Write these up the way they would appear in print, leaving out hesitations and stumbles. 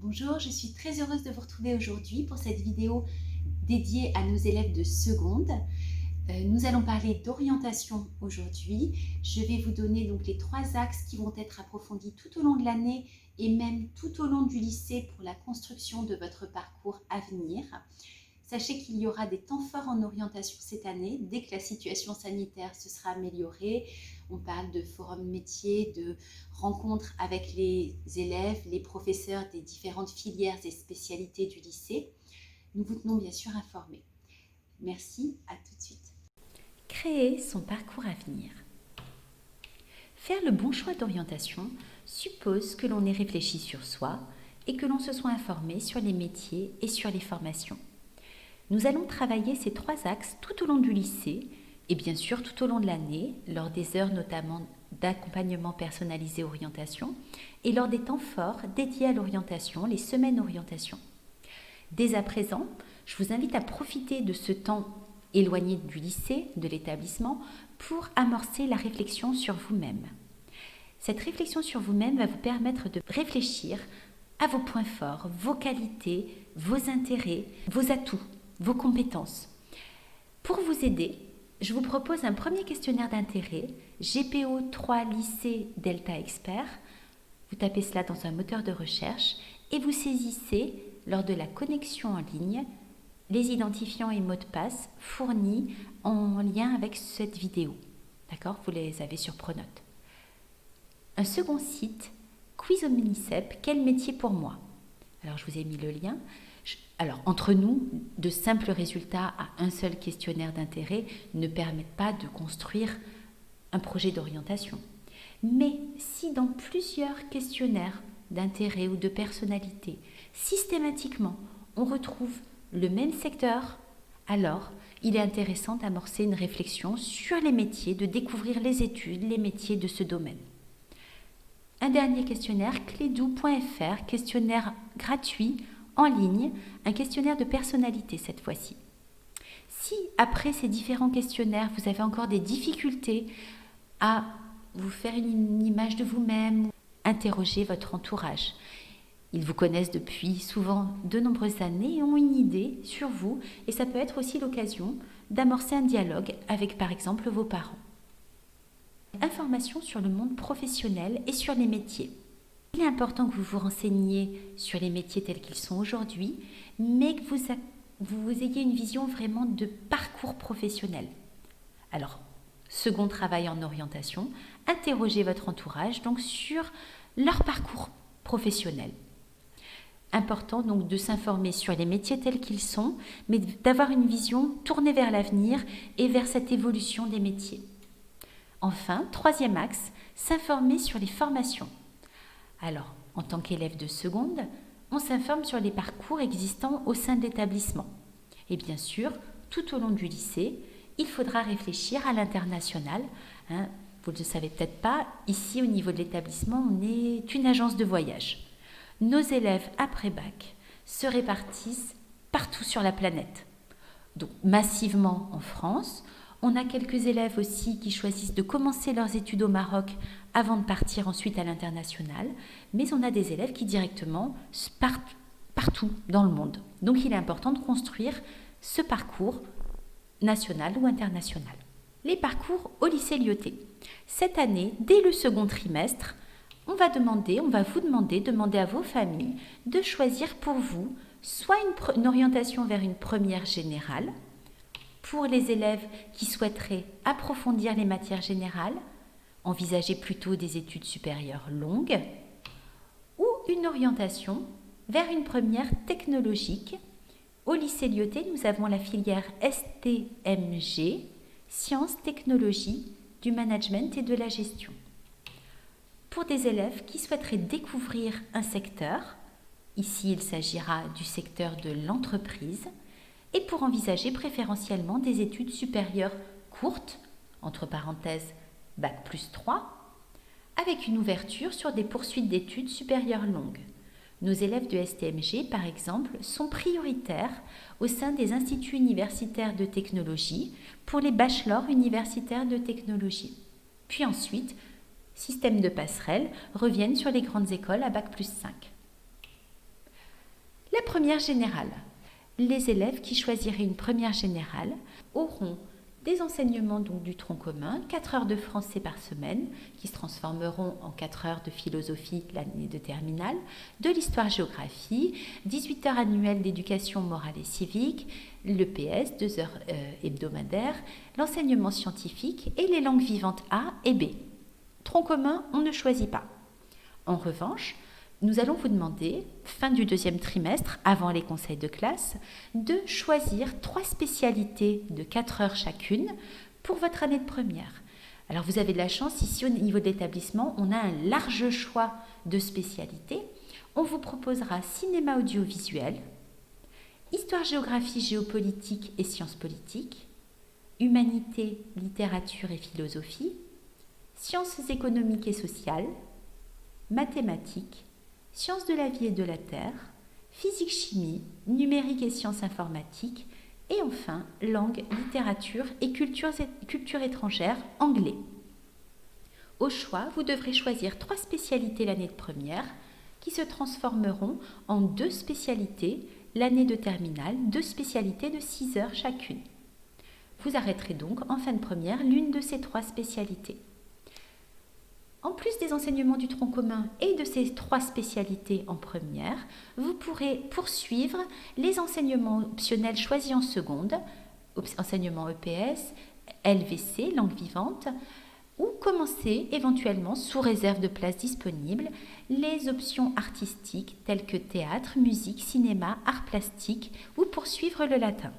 Bonjour, je suis très heureuse de vous retrouver aujourd'hui pour cette vidéo dédiée à nos élèves de seconde. Nous allons parler d'orientation aujourd'hui. Je vais vous donner donc les 3 axes qui vont être approfondis tout au long de l'année et même tout au long du lycée pour la construction de votre parcours à venir. Sachez qu'il y aura des temps forts en orientation cette année, dès que la situation sanitaire se sera améliorée. On parle de forums métiers, de rencontres avec les élèves, les professeurs des différentes filières et spécialités du lycée. Nous vous tenons bien sûr informés. Merci, à tout de suite. Créer son parcours à venir. Faire le bon choix d'orientation suppose que l'on ait réfléchi sur soi et que l'on se soit informé sur les métiers et sur les formations. Nous allons travailler ces 3 axes tout au long du lycée et bien sûr tout au long de l'année, lors des heures notamment d'accompagnement personnalisé orientation et lors des temps forts dédiés à l'orientation, les semaines orientation. Dès à présent, je vous invite à profiter de ce temps éloigné du lycée, de l'établissement, pour amorcer la réflexion sur vous-même. Cette réflexion sur vous-même va vous permettre de réfléchir à vos points forts, vos qualités, vos intérêts, vos atouts, vos compétences. Pour vous aider, je vous propose un premier questionnaire d'intérêt, GPO 3 lycée Delta Expert. Vous tapez cela dans un moteur de recherche et vous saisissez, lors de la connexion en ligne, les identifiants et mots de passe fournis en lien avec cette vidéo. D'accord ? Vous les avez sur Pronote. Un second site, Quiz au Minicep, quel métier pour moi ? Alors, je vous ai mis le lien. Alors, entre nous, de simples résultats à un seul questionnaire d'intérêt ne permettent pas de construire un projet d'orientation. Mais si dans plusieurs questionnaires d'intérêt ou de personnalité, systématiquement, on retrouve le même secteur, alors il est intéressant d'amorcer une réflexion sur les métiers, de découvrir les études, les métiers de ce domaine. Un dernier questionnaire, clédou.fr, questionnaire gratuit, en ligne, un questionnaire de personnalité cette fois-ci. Si après ces différents questionnaires, vous avez encore des difficultés à vous faire une image de vous-même, interrogez votre entourage. Ils vous connaissent depuis souvent de nombreuses années et ont une idée sur vous et ça peut être aussi l'occasion d'amorcer un dialogue avec par exemple vos parents. Informations sur le monde professionnel et sur les métiers. Il est important que vous vous renseigniez sur les métiers tels qu'ils sont aujourd'hui, mais que vous ayez une vision vraiment de parcours professionnel. Alors, second travail en orientation, interrogez votre entourage donc sur leur parcours professionnel. Important donc de s'informer sur les métiers tels qu'ils sont, mais d'avoir une vision tournée vers l'avenir et vers cette évolution des métiers. Enfin, 3e axe, s'informer sur les formations. Alors, en tant qu'élève de seconde, on s'informe sur les parcours existants au sein de l'établissement. Et bien sûr, tout au long du lycée, il faudra réfléchir à l'international. Vous ne le savez peut-être pas, ici au niveau de l'établissement, on est une agence de voyage. Nos élèves après bac se répartissent partout sur la planète. Donc massivement en France. On a quelques élèves aussi qui choisissent de commencer leurs études au Maroc avant de partir ensuite à l'international. Mais on a des élèves qui directement partent partout dans le monde. Donc il est important de construire ce parcours national ou international. Les parcours au lycée Lyautey. Cette année, dès le second trimestre, on va vous demander à vos familles de choisir pour vous soit une orientation vers une première générale, pour les élèves qui souhaiteraient approfondir les matières générales, envisager plutôt des études supérieures longues, ou une orientation vers une première technologique. Au lycée Lyautey, nous avons la filière STMG, Sciences, Technologies, du Management et de la Gestion. Pour des élèves qui souhaiteraient découvrir un secteur, ici il s'agira du secteur de l'entreprise, et pour envisager préférentiellement des études supérieures courtes, entre parenthèses Bac+3, avec une ouverture sur des poursuites d'études supérieures longues. Nos élèves de STMG, par exemple, sont prioritaires au sein des instituts universitaires de technologie pour les bachelors universitaires de technologie. Puis ensuite, système de passerelle, reviennent sur les grandes écoles à Bac+5. première générale. Les élèves qui choisiraient une première générale auront des enseignements donc du tronc commun, 4 heures de français par semaine, qui se transformeront en 4 heures de philosophie l'année de terminale, de l'histoire-géographie, 18 heures annuelles d'éducation morale et civique, l'EPS, 2 heures hebdomadaires, l'enseignement scientifique et les langues vivantes A et B. Tronc commun, on ne choisit pas. En revanche, nous allons vous demander, fin du 2e trimestre, avant les conseils de classe, de choisir 3 spécialités de 4 heures chacune pour votre année de première. Alors vous avez de la chance, ici au niveau de l'établissement, on a un large choix de spécialités. On vous proposera cinéma audiovisuel, histoire, géographie, géopolitique et sciences politiques, humanité, littérature et philosophie, sciences économiques et sociales, mathématiques, sciences de la vie et de la terre, physique-chimie, numérique et sciences informatiques, et enfin langue, littérature et culture étrangère, anglais. Au choix, vous devrez choisir 3 spécialités l'année de première qui se transformeront en 2 spécialités l'année de terminale, 2 spécialités de 6 heures chacune. Vous arrêterez donc en fin de première l'une de ces 3 spécialités. En plus des enseignements du tronc commun et de ces 3 spécialités en première, vous pourrez poursuivre les enseignements optionnels choisis en seconde, enseignement EPS, LVC, langue vivante, ou commencer éventuellement, sous réserve de places disponibles, les options artistiques telles que théâtre, musique, cinéma, arts plastiques ou poursuivre le latin.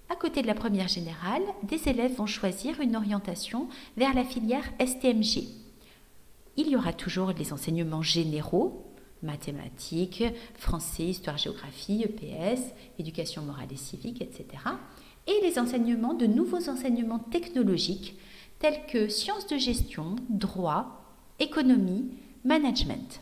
À côté de la première générale, des élèves vont choisir une orientation vers la filière STMG. Il y aura toujours les enseignements généraux, mathématiques, français, histoire, géographie, EPS, éducation morale et civique, etc. Et les enseignements de nouveaux enseignements technologiques tels que sciences de gestion, droit, économie, management.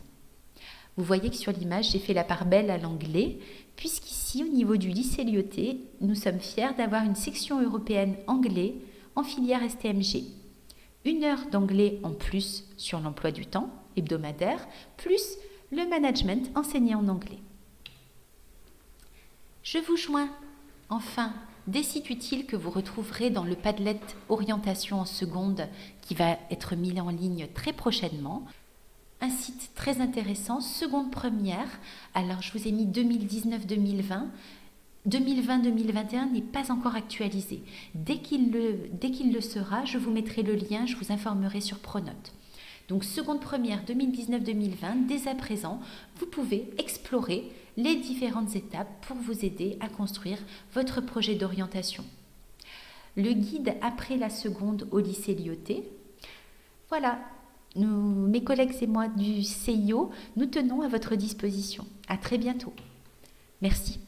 Vous voyez que sur l'image, j'ai fait la part belle à l'anglais, puisqu'ici, au niveau du lycée Lyautey, nous sommes fiers d'avoir une section européenne anglais en filière STMG. 1 heure d'anglais en plus sur l'emploi du temps hebdomadaire, plus le management enseigné en anglais. Je vous joins enfin des sites utiles que vous retrouverez dans le Padlet Orientation en seconde qui va être mis en ligne très prochainement. Un site très intéressant, seconde première. Alors je vous ai mis 2019-2020. 2020-2021 n'est pas encore actualisé. Dès qu'il le sera, je vous mettrai le lien, je vous informerai sur Pronote. Donc seconde première 2019-2020, dès à présent, vous pouvez explorer les différentes étapes pour vous aider à construire votre projet d'orientation. Le guide après la seconde au lycée Lyautey. Voilà. Mes collègues et moi du CIO, nous tenons à votre disposition. À très bientôt. Merci.